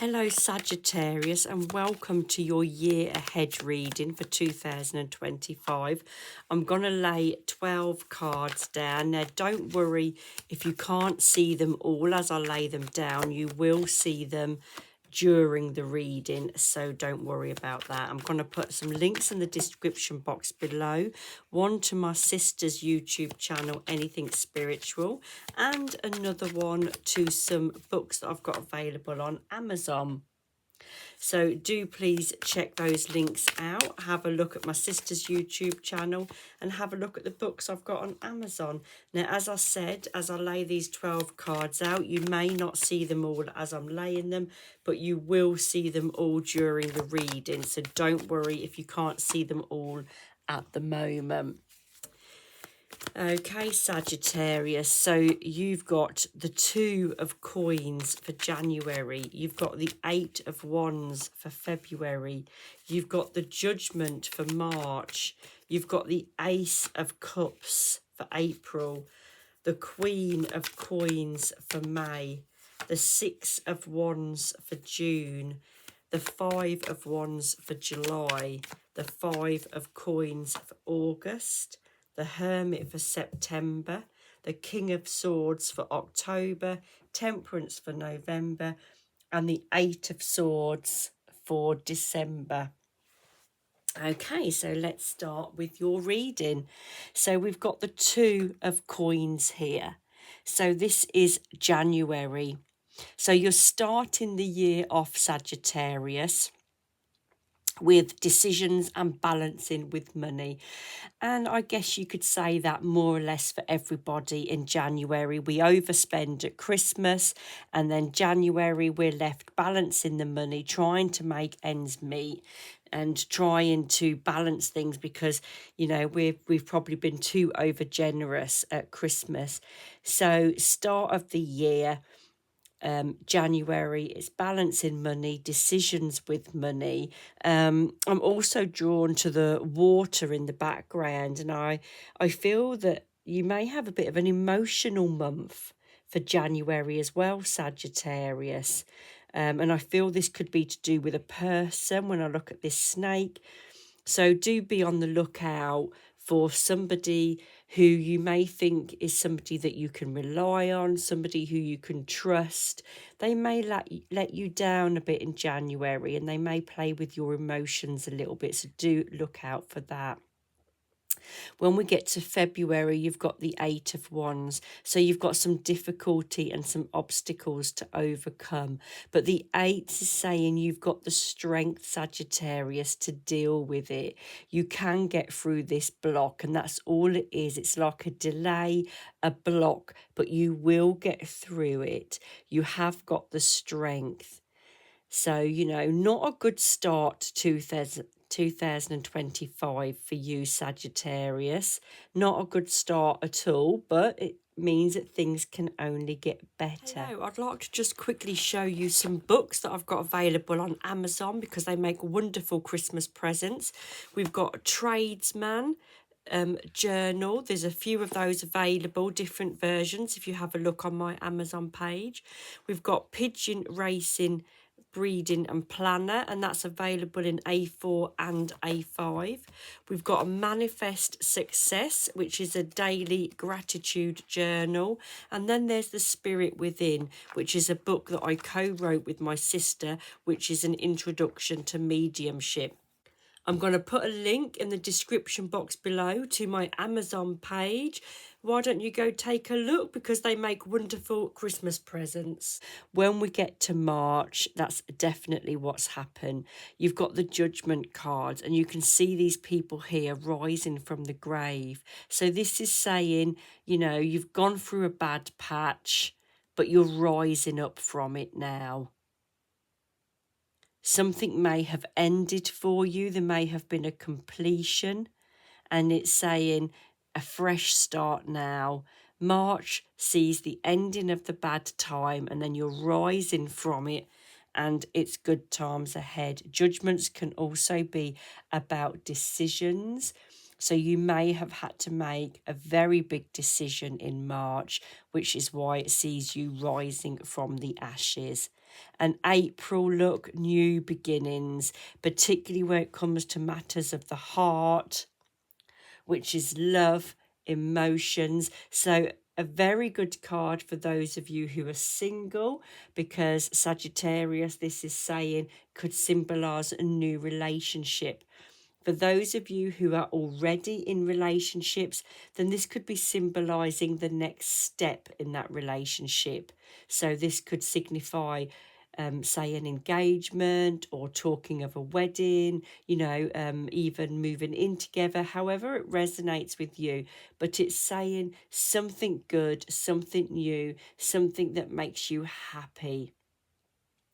Hello Sagittarius, and welcome to your year ahead reading for 2025. I'm going to lay 12 cards down. Now don't worry if you can't see them all as I lay them down. You will see them during the reading, so don't worry about that. I'm going to put some links in the description box below, one to my sister's YouTube channel, Anything Spiritual, and another one to some books that I've got available on Amazon. So do please check those links out. Have a look at my sister's YouTube channel and have a look at the books I've got on Amazon. Now, as I said, as I lay these 12 cards out, you may not see them all as I'm laying them, but you will see them all during the reading. So don't worry if you can't see them all at the moment. Okay, Sagittarius, so you've got the 2 of coins for January. You've got the 8 of wands for February. You've got the Judgment for March. You've got the Ace of Cups for April. The Queen of Coins for May. The 6 of Wands for June. The 5 of Wands for July. The 5 of Coins for August. The Hermit for September, the King of Swords for October, Temperance for November, and the 8 of Swords for December. Okay, so let's start with your reading. So we've got the 2 of coins here. So this is January. So you're starting the year off, Sagittarius, with decisions and balancing with money. And I guess you could say that more or less for everybody in January. We overspend at Christmas, and then January we're left balancing the money, trying to make ends meet and trying to balance things because, you know, we've probably been too over generous at Christmas. So start of the year, January is balancing money, decisions with money. I'm also drawn to the water in the background, and I feel that you may have a bit of an emotional month for January as well, Sagittarius. And I feel this could be to do with a person when I look at this snake. So do be on the lookout for somebody who you may think is somebody that you can rely on, somebody who you can trust. They may let you down a bit in January, and they may play with your emotions a little bit. So do look out for that. When we get to February, you've got the 8 of Wands. So you've got some difficulty and some obstacles to overcome. But the 8 is saying you've got the strength, Sagittarius, to deal with it. You can get through this block, and that's all it is. It's like a delay, a block, but you will get through it. You have got the strength. So, you know, not a good start to 2025 for you, Sagittarius. Not a good start at all, but it means that things can only get better. Hello, I'd like to just quickly show you some books that I've got available on Amazon because they make wonderful Christmas presents. We've got a Tradesman journal. There's a few of those available, different versions, if you have a look on my Amazon page. We've got Pigeon Racing Breeding and Planner, and that's available in A4 and A5. We've got a Manifest Success, which is a daily gratitude journal, and then there's the Spirit Within, which is a book that I co-wrote with my sister, which is an introduction to mediumship. I'm going to put a link in the description box below to my Amazon page. Why don't you go take a look, because they make wonderful Christmas presents. When we get to March, that's definitely what's happened. You've got the Judgment cards, and you can see these people here rising from the grave. So this is saying, you know, you've gone through a bad patch, but you're rising up from it now. Something may have ended for you. There may have been a completion, and it's saying a fresh start now. March sees the ending of the bad time, and then you're rising from it, and it's good times ahead. Judgments can also be about decisions. So you may have had to make a very big decision in March, which is why it sees you rising from the ashes. And April, look, new beginnings, particularly when it comes to matters of the heart, which is love, emotions. So a very good card for those of you who are single, because Sagittarius, this is saying, could symbolize a new relationship. For those of you who are already in relationships, then this could be symbolizing the next step in that relationship. So this could signify, say, an engagement or talking of a wedding, you know, even moving in together, however it resonates with you. But it's saying something good, something new, something that makes you happy.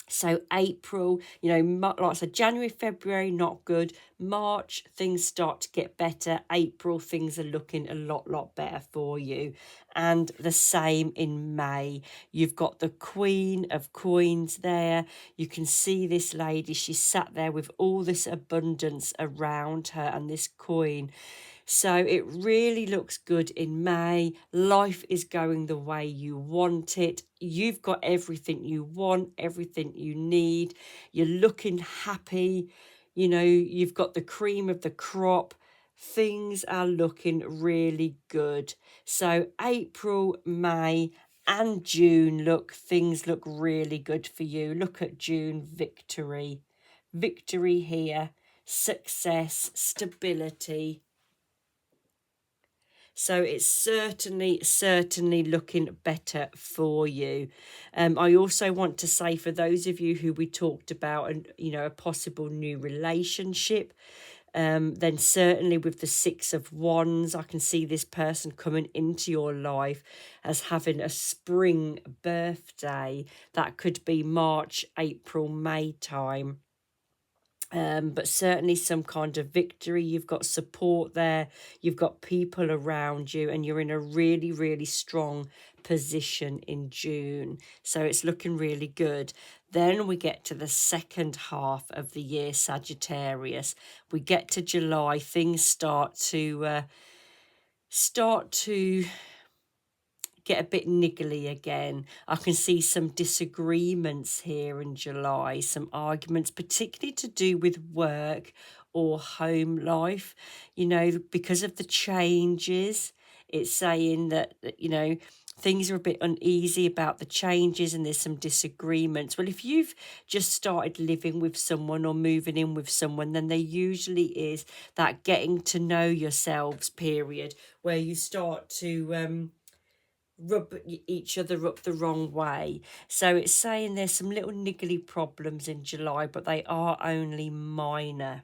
So April, you know, like I said, January, February, not good. March, things start to get better. April, things are looking a lot better for you. And the same in May. You've got the Queen of Coins there. You can see this lady. She's sat there with all this abundance around her and this coin. So it really looks good in May. Life is going the way you want it. You've got everything you want, everything you need. You're looking happy. You know, you've got the cream of the crop. Things are looking really good. So April, May, and June, look, things look really good for you. Look at June, victory. Victory here, success, stability. So it's certainly looking better for you. I also want to say, for those of you who we talked about, and you know, a possible new relationship, then certainly with the Six of Wands, I can see this person coming into your life as having a spring birthday. That could be March, April, May time. But certainly some kind of victory. You've got support there, you've got people around you, and you're in a really strong position in June. So it's looking really good. Then we get to the second half of the year, Sagittarius. We get to July, things start to get a bit niggly again. I can see some disagreements here in July, some arguments, particularly to do with work or home life, you know, because of the changes. It's saying that, you know, things are a bit uneasy about the changes and there's some disagreements. Well, if you've just started living with someone or moving in with someone, then there usually is that getting to know yourselves period where you start to rub each other up the wrong way. So it's saying there's some little niggly problems in July, but they are only minor.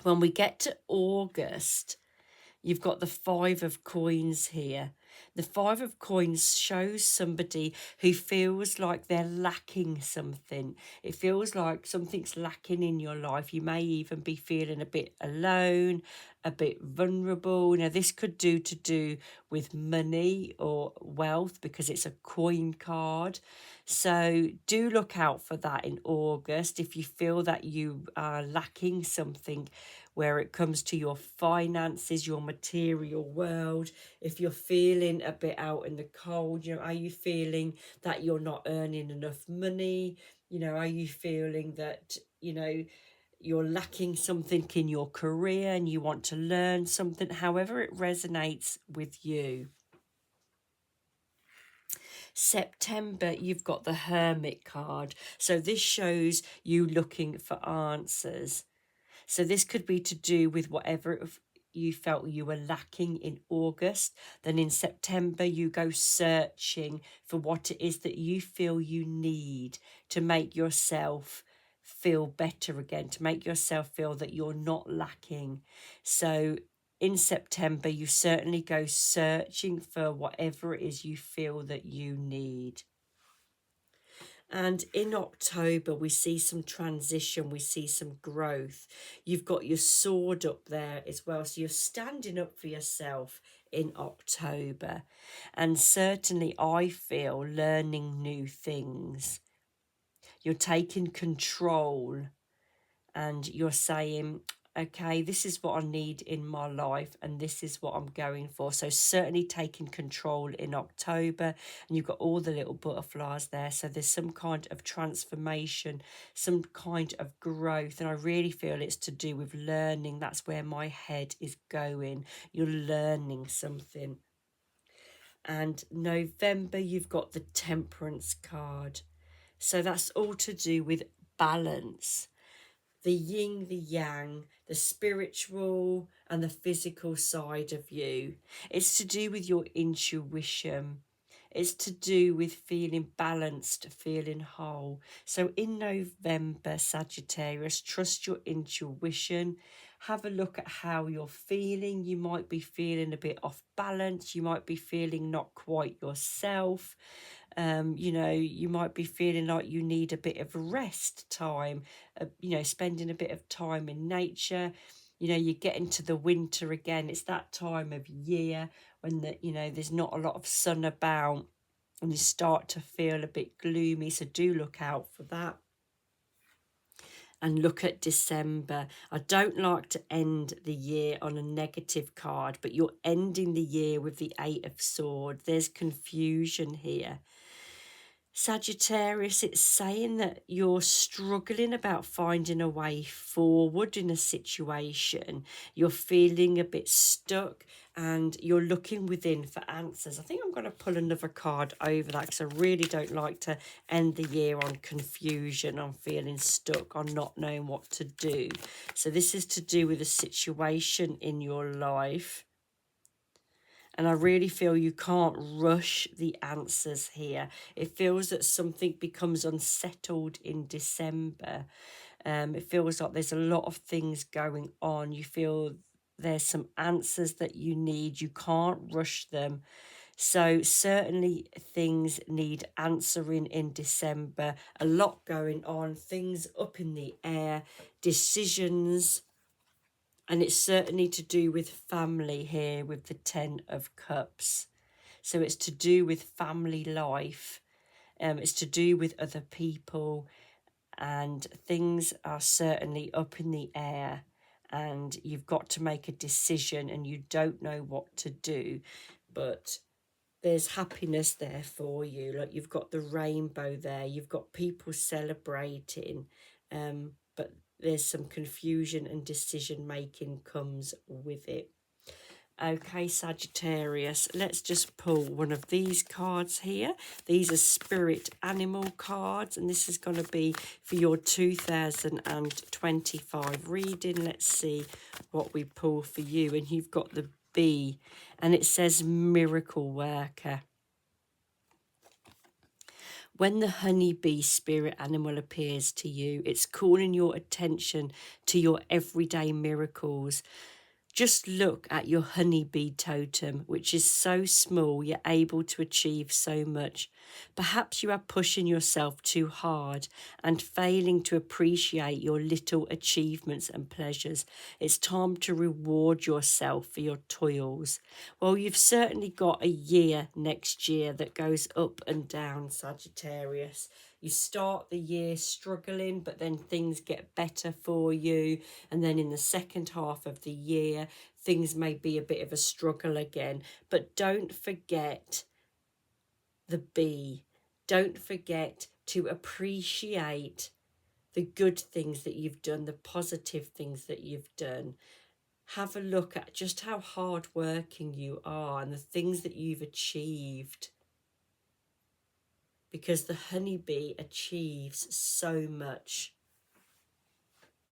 When we get to August, you've got the Five of Coins here. The Five of Coins shows somebody who feels like they're lacking something. It feels like something's lacking in your life. You may even be feeling a bit alone, a bit vulnerable. Now, this could do with money or wealth because it's a coin card. So do look out for that in August if you feel that you are lacking something where it comes to your finances, your material world. If you're feeling a bit out in the cold, you know, are you feeling that you're not earning enough money? You know, are you feeling that, you know, you're lacking something in your career and you want to learn something, however it resonates with you. September, you've got the Hermit card. So this shows you looking for answers. So this could be to do with whatever you felt you were lacking in August. Then in September, you go searching for what it is that you feel you need to make yourself feel better again, to make yourself feel that you're not lacking. So in September, you certainly go searching for whatever it is you feel that you need. And in October, we see some transition, we see some growth. You've got your sword up there as well. So you're standing up for yourself in October. And certainly I feel learning new things. You're taking control and you're saying, Okay, this is what I need in my life, and this is what I'm going for. So certainly taking control in October, and you've got all the little butterflies there. So there's some kind of transformation, some kind of growth, and I really feel it's to do with learning. That's where my head is going. You're learning something. And November, you've got the Temperance card. So that's all to do with balance, the yin, the yang, the spiritual and the physical side of you. It's to do with your intuition. It's to do with feeling balanced, feeling whole. So in November, Sagittarius, trust your intuition. Have a look at how you're feeling. You might be feeling a bit off balance. You might be feeling not quite yourself. You know, you might be feeling like you need a bit of rest time, you know, spending a bit of time in nature. You know, you get into the winter again. It's that time of year when you know, there's not a lot of sun about and you start to feel a bit gloomy. So do look out for that. And look at December. I don't like to end the year on a negative card, but you're ending the year with the Eight of Swords. There's confusion here. Sagittarius, it's saying that you're struggling about finding a way forward in a situation. You're feeling a bit stuck and you're looking within for answers. I think I'm going to pull another card over that because I really don't like to end the year on confusion, on feeling stuck, on not knowing what to do. So this is to do with a situation in your life. And I really feel you can't rush the answers here. It feels that something becomes unsettled in December. It feels like there's a lot of things going on. You feel there's some answers that you need. You can't rush them. So certainly things need answering in December. A lot going on, things up in the air, decisions. And it's certainly to do with family here with the Ten of Cups. So it's to do with family life. It's to do with other people. And things are certainly up in the air. And you've got to make a decision and you don't know what to do. But there's happiness there for you. Like you've got the rainbow there. You've got people celebrating. But there's some confusion and decision making comes with it. Okay, Sagittarius, let's just pull one of these cards here. These are spirit animal cards, and this is going to be for your 2025 reading. Let's see what we pull for you. And you've got the bee, and it says miracle worker. When the honeybee spirit animal appears to you, it's calling your attention to your everyday miracles. Just look at your honeybee totem, which is so small yet able to achieve so much. Perhaps you are pushing yourself too hard and failing to appreciate your little achievements and pleasures. It's time to reward yourself for your toils. Well, you've certainly got a year next year that goes up and down, Sagittarius. You start the year struggling, but then things get better for you. And then in the second half of the year, things may be a bit of a struggle again. But don't forget the bee. Don't forget to appreciate the good things that you've done, the positive things that you've done. Have a look at just how hardworking you are and the things that you've achieved. Because the honeybee achieves so much.